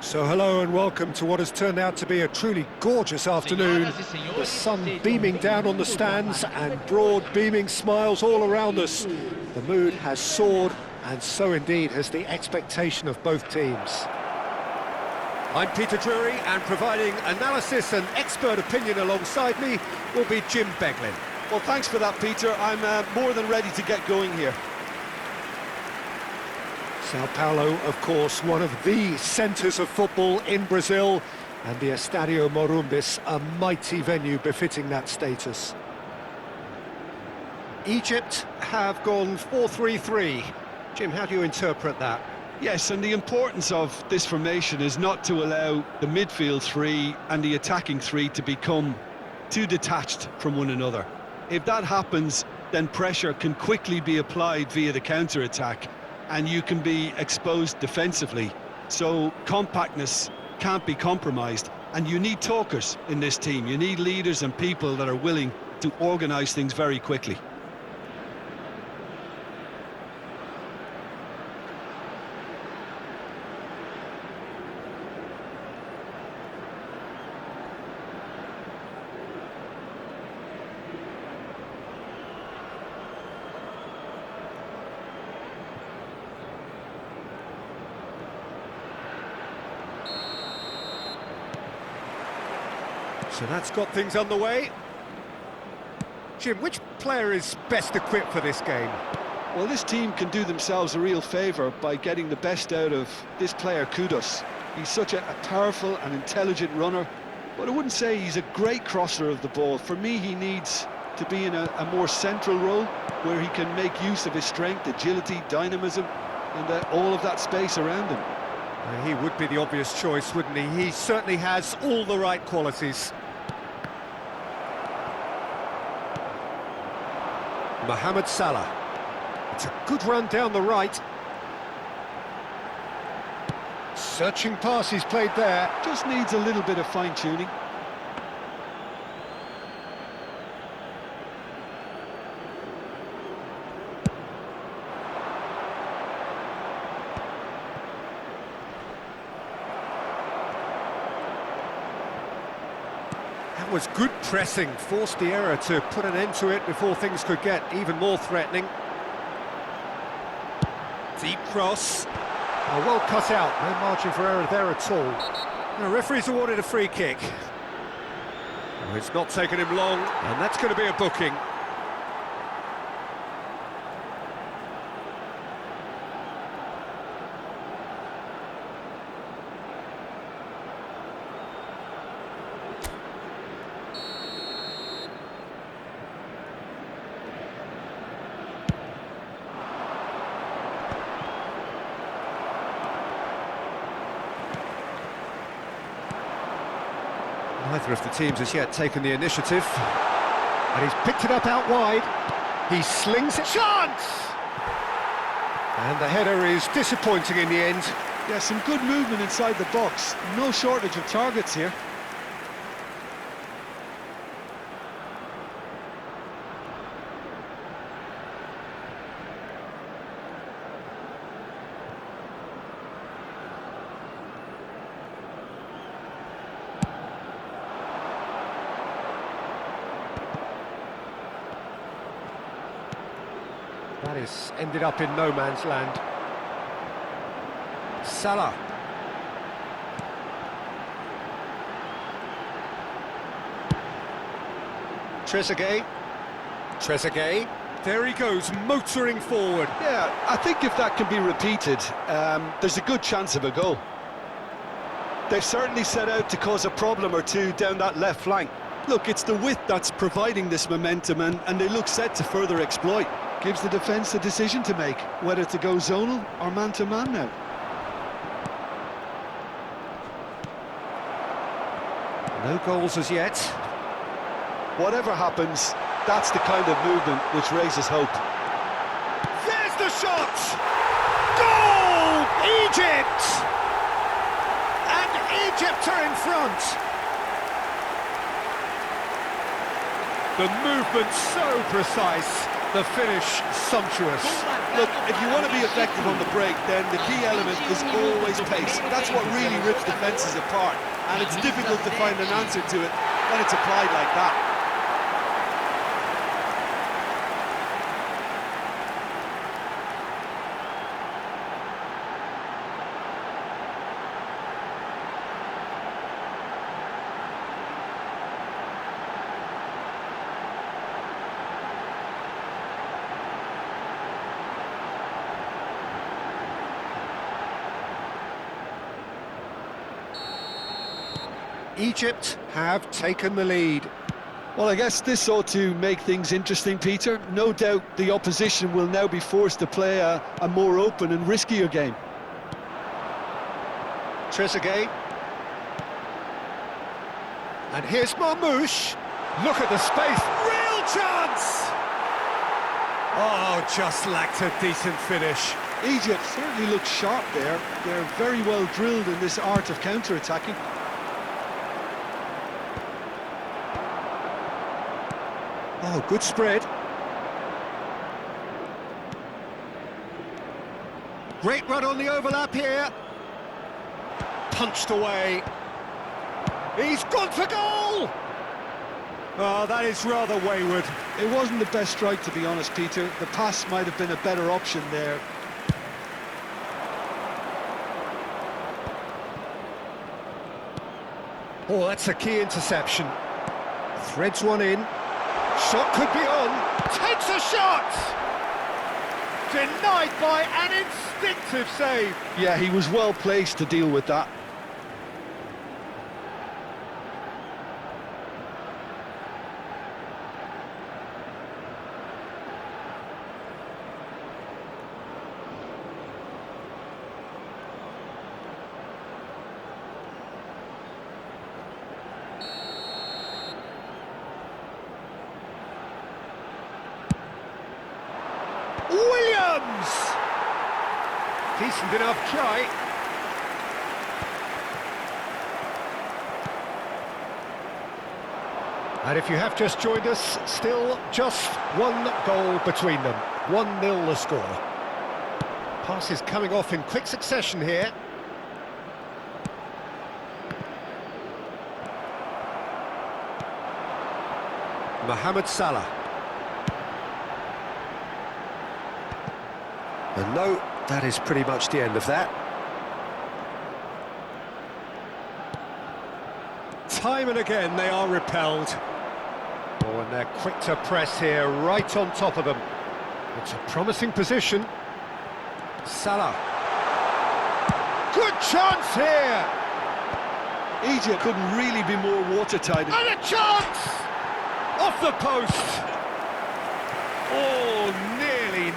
So hello and welcome to what has turned out to be a truly gorgeous afternoon. The sun beaming down on the stands and broad beaming smiles all around us. The mood has soared, and so indeed has the expectation of both teams. I'm Peter Drury, and providing analysis and expert opinion alongside me will be Jim Beglin. Well, thanks for that, Peter. I'm more than ready to get going here. Sao Paulo, of course, one of the centres of football in Brazil, and the Estadio Morumbis, a mighty venue befitting that status. Egypt have gone 4-3-3. Jim, how do you interpret that? Yes, and the importance of this formation is not to allow the midfield three and the attacking three to become too detached from one another. If that happens, then pressure can quickly be applied via the counter-attack, and you can be exposed defensively. So compactness can't be compromised, and you need talkers in this team. You need leaders and people that are willing to organise things very quickly. So that's got things underway. Jim, which player is best equipped for this game? Well, this team can do themselves a real favour by getting the best out of this player, Kudos. He's such a powerful and intelligent runner, but I wouldn't say he's a great crosser of the ball. For me, he needs to be in a more central role where he can make use of his strength, agility, dynamism, and all of that space around him. He would be the obvious choice, wouldn't he? He certainly has all the right qualities. Mohamed Salah. It's a good run down the right. Searching pass he's played there. Just needs a little bit of fine-tuning. That was good pressing, forced the error to put an end to it before things could get even more threatening. Deep cross. Oh, well cut out, no margin for error there at all. The referee's awarded a free kick. Oh, it's not taken him long, and that's going to be a booking. Neither of the teams has yet taken the initiative. And he's picked it up out wide. He slings it. Chance! And the header is disappointing in the end. Yeah, some good movement inside the box. No shortage of targets here. That is ended up in no man's land. Salah. Trezeguet. There he goes, motoring forward. Yeah, I think if that can be repeated, there's a good chance of a goal. They've certainly set out to cause a problem or two down that left flank. Look, it's the width that's providing this momentum, and they look set to further exploit. Gives the defence a decision to make, whether to go zonal or man-to-man now. No goals as yet. Whatever happens, that's the kind of movement which raises hope. There's the shot! Goal! Egypt! And Egypt are in front. The movement so precise. The finish, sumptuous. Look, if you want to be effective on the break, then the key element is always pace. That's what really rips defences apart, and it's difficult to find an answer to it when it's applied like that. Egypt have taken the lead. Well, I guess this ought to make things interesting, Peter. No doubt the opposition will now be forced to play a more open and riskier game. Trezeguet. And here's Marmoush. Look at the space. Real chance! Oh, just lacked a decent finish. Egypt certainly looks sharp there. They're very well drilled in this art of counter-attacking. Oh, good spread. Great run on the overlap here. Punched away. He's gone for goal! Oh, that is rather wayward. It wasn't the best strike, to be honest, Peter. The pass might have been a better option there. Oh, that's a key interception. Threads one in. Shot could be on. Takes a shot! Denied by an instinctive save. Yeah, he was well placed to deal with that. Williams! Decent enough try. And if you have just joined us, still just one goal between them. 1-0 the score. Passes coming off in quick succession here. Mohamed Salah. And no, that is pretty much the end of that. Time and again they are repelled. Oh, and they're quick to press here, right on top of them. It's a promising position. Salah. Good chance here! Egypt couldn't really be more watertight. And a chance! Off the post! Oh, nearly.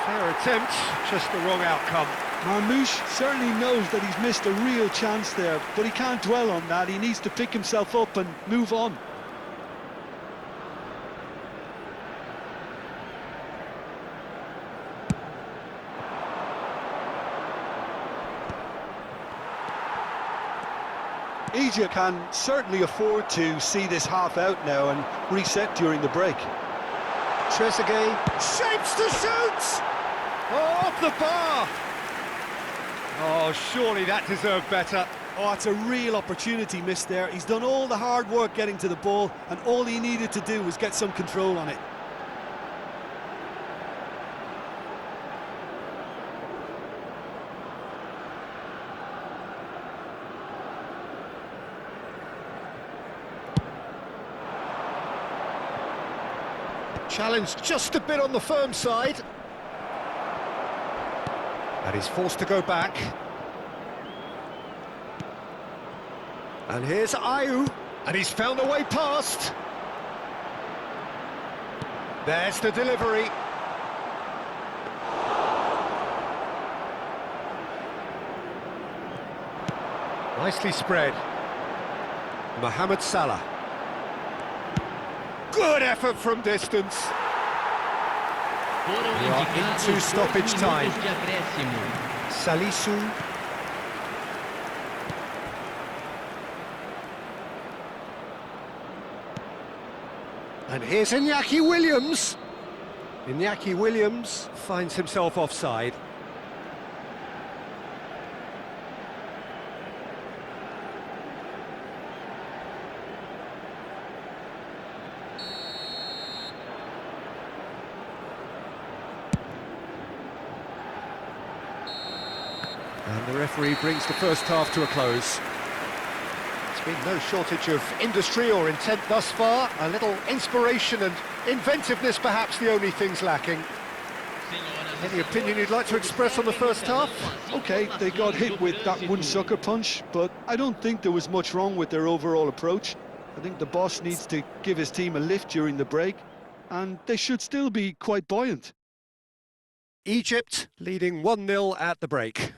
Fair attempt, just the wrong outcome. Marmoush certainly knows that he's missed a real chance there, but he can't dwell on that. He needs to pick himself up and move on. Egypt can certainly afford to see this half out now and reset during the break. Trezeguet shapes to shoot! Oh, off the bar! Oh, surely that deserved better. Oh, it's a real opportunity missed there. He's done all the hard work getting to the ball, and all he needed to do was get some control on it. Challenge just a bit on the firm side. And he's forced to go back. And here's Ayew. And he's found a way past. There's the delivery. Nicely spread. Mohamed Salah. Good effort from distance. We are into stoppage time. Salisu. And here's Iñaki Williams. Iñaki Williams finds himself offside. And the referee brings the first half to a close. There's been no shortage of industry or intent thus far. A little inspiration and inventiveness perhaps the only things lacking. Any opinion you'd like to express on the first half? Okay, they got hit with that one sucker punch, but I don't think there was much wrong with their overall approach. I think the boss needs to give his team a lift during the break, and they should still be quite buoyant. Egypt leading 1-0 at the break.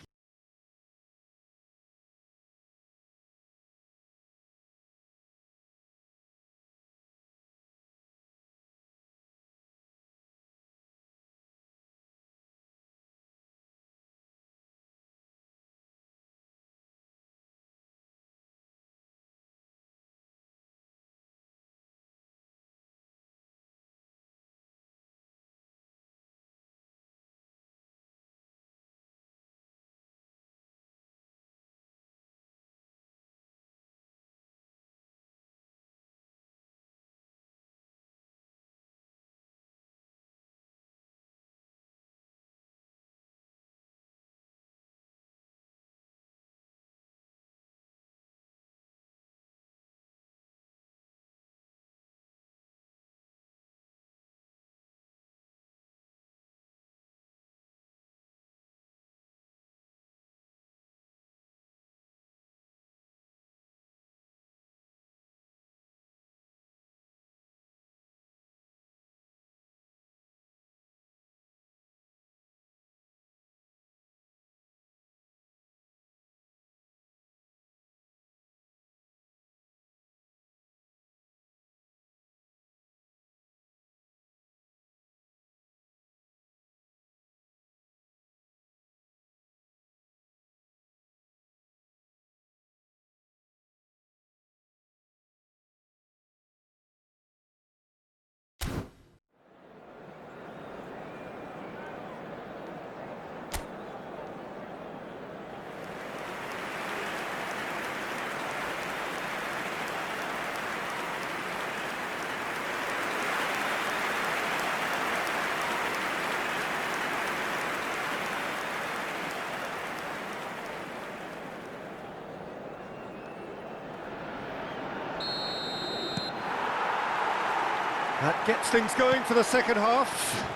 That gets things going for the second half.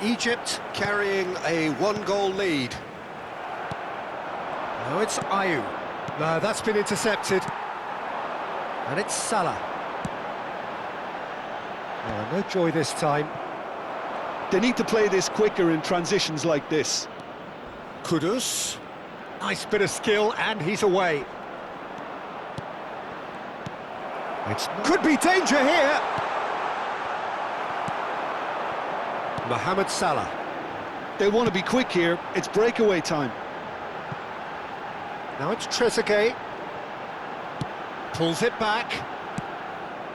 Egypt carrying a one-goal lead. Now it's Ayew. No, that's been intercepted. And it's Salah. Oh, no joy this time. They need to play this quicker in transitions like this. Kudus. Nice bit of skill, and he's away. Could be danger here. Mohamed Salah. They want to be quick here. It's breakaway time. Now it's Trezeguet. Pulls it back.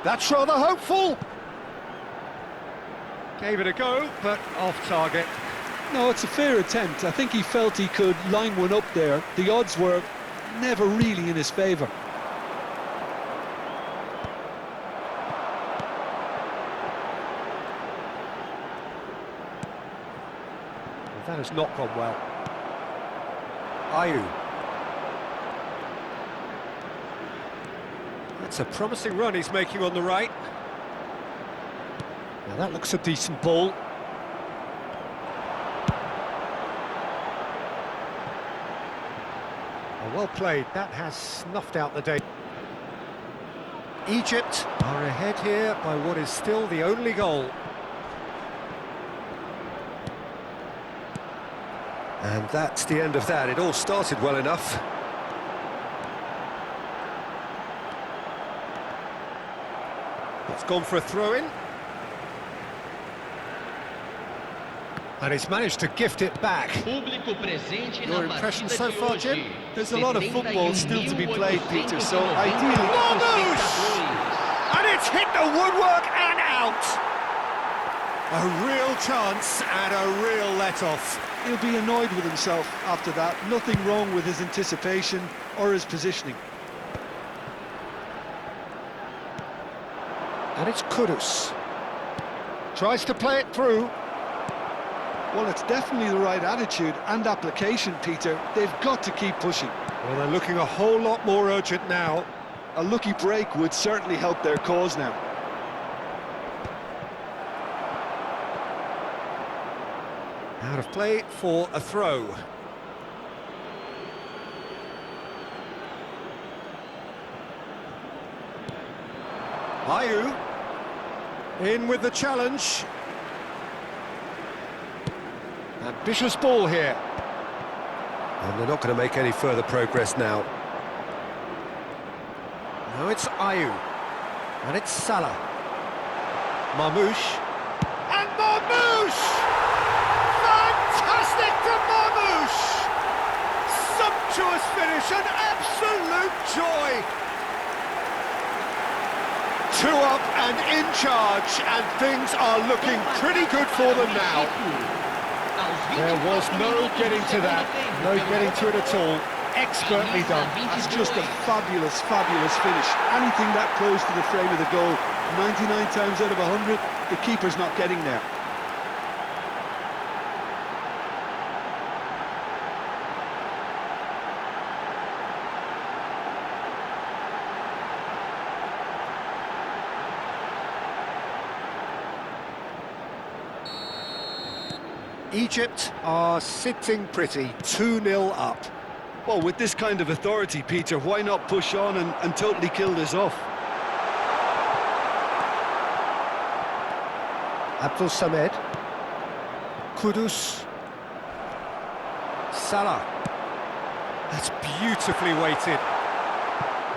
That's rather hopeful. Gave it a go, but off target. No, it's a fair attempt. I think he felt he could line one up there. The odds were never really in his favour. That has not gone well. Ayew. That's a promising run he's making on the right. Now that looks a decent ball. Well played, that has snuffed out the day. Egypt are ahead here by what is still the only goal. And that's the end of that. It all started well enough. It's gone for a throw-in. And he's managed to gift it back. Your impression so far, Jim? There's a lot of football still to be played, Peter, so ideally... And it's hit the woodwork and out! A real chance and a real let-off. He'll be annoyed with himself after that. Nothing wrong with his anticipation or his positioning. And it's Kudus. Tries to play it through. Well, it's definitely the right attitude and application, Peter. They've got to keep pushing. Well, they're looking a whole lot more urgent now. A lucky break would certainly help their cause now. Out of play for a throw. Ayew in with the challenge. Ambitious ball here. And they're not going to make any further progress now. Now it's Ayew. And it's Salah. Marmoush. And Marmoush! Fantastic from Marmoush! Sumptuous finish, an absolute joy! 2 up and in charge, and things are looking pretty good for them now. There was no getting to that, no getting to it at all. Expertly done. That's just a fabulous, fabulous finish. Anything that close to the frame of the goal, 99 times out of 100, the keeper's not getting there. Egypt are sitting pretty, 2-0 up. Well, with this kind of authority, Peter, why not push on and totally kill this off? Abdul Samed. Kudus. Salah. That's beautifully weighted.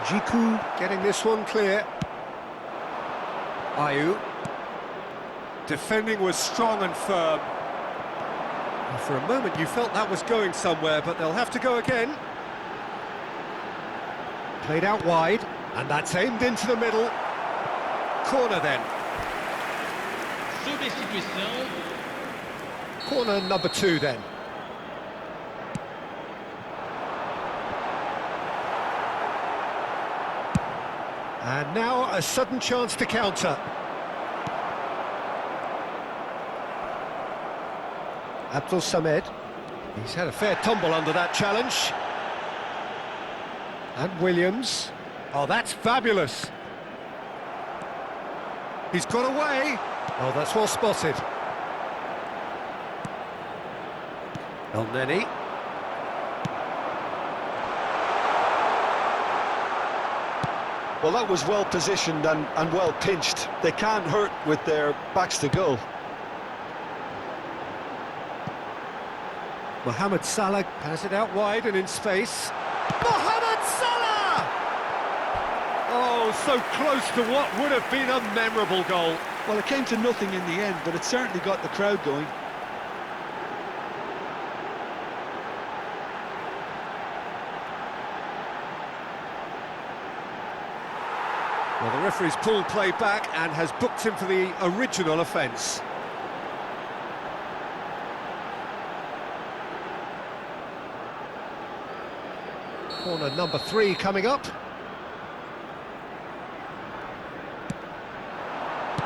Jiku getting this one clear. Ayew. Defending was strong and firm. For a moment you felt that was going somewhere, but they'll have to go again. Played out wide, and that's aimed into the middle. Corner then. Corner number 2 then. And now a sudden chance to counter. Abdul Samed. He's had a fair tumble under that challenge. And Williams. Oh, that's fabulous. He's got away. Oh, that's well spotted. El Neni. Well, that was well positioned and well pinched. They can't hurt with their backs to goal. Mohamed Salah has it out wide and in space. Mohamed Salah! Oh, so close to what would have been a memorable goal. Well, it came to nothing in the end, but it certainly got the crowd going. Well, the referee's pulled play back and has booked him for the original offence. Corner number 3 coming up.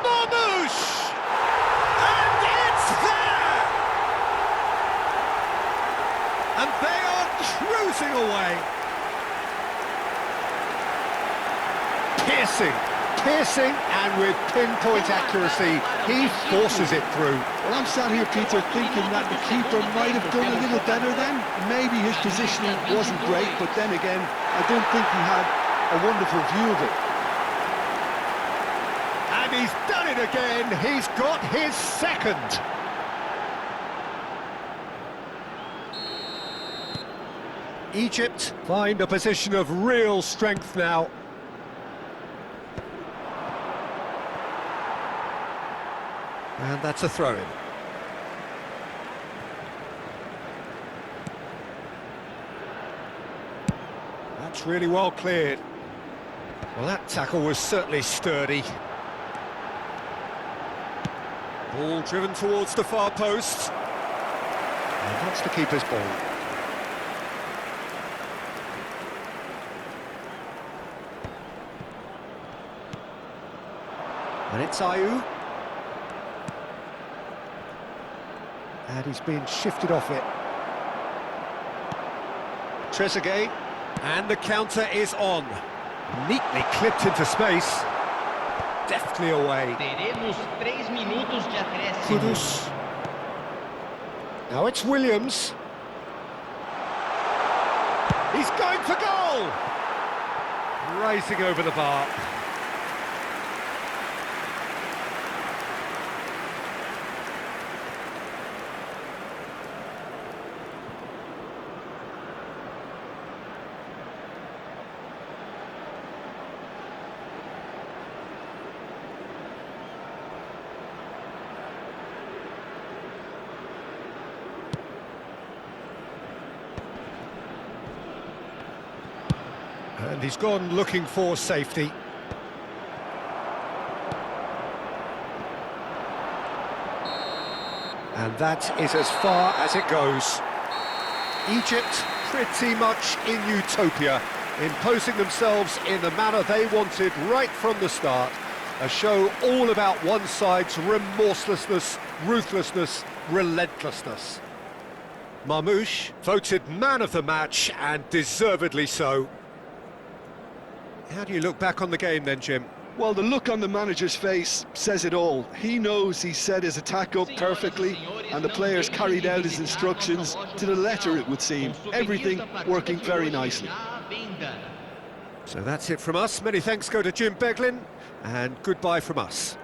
Marmoush! And it's there! And they are cruising away. Piercing, and with pinpoint accuracy, he forces it through. Well, I'm sat here, Peter, thinking that the keeper might have done a little better then. Maybe his positioning wasn't great, but then again, I don't think he had a wonderful view of it. And he's done it again. He's got his second. Egypt find a position of real strength now. And that's a throw-in. That's really well cleared. Well, that tackle was certainly sturdy. Ball driven towards the far post. And that's the keeper's ball. And it's Ayew. And he's been shifted off it. Trezeguet. And the counter is on. Neatly clipped into space. Deftly away. Teremos 3 minutos de acréscimo. Kudus. Now it's Williams. He's going for goal! Racing over the bar. And he's gone looking for safety. And that is as far as it goes. Egypt pretty much in utopia, imposing themselves in the manner they wanted right from the start. A show all about one side's remorselessness, ruthlessness, relentlessness. Marmoush voted man of the match, and deservedly so. How do you look back on the game then, Jim? Well, the look on the manager's face says it all. He knows he set his attack up perfectly, and the players carried out his instructions to the letter, it would seem. Everything working very nicely. So that's it from us. Many thanks go to Jim Beglin, and goodbye from us.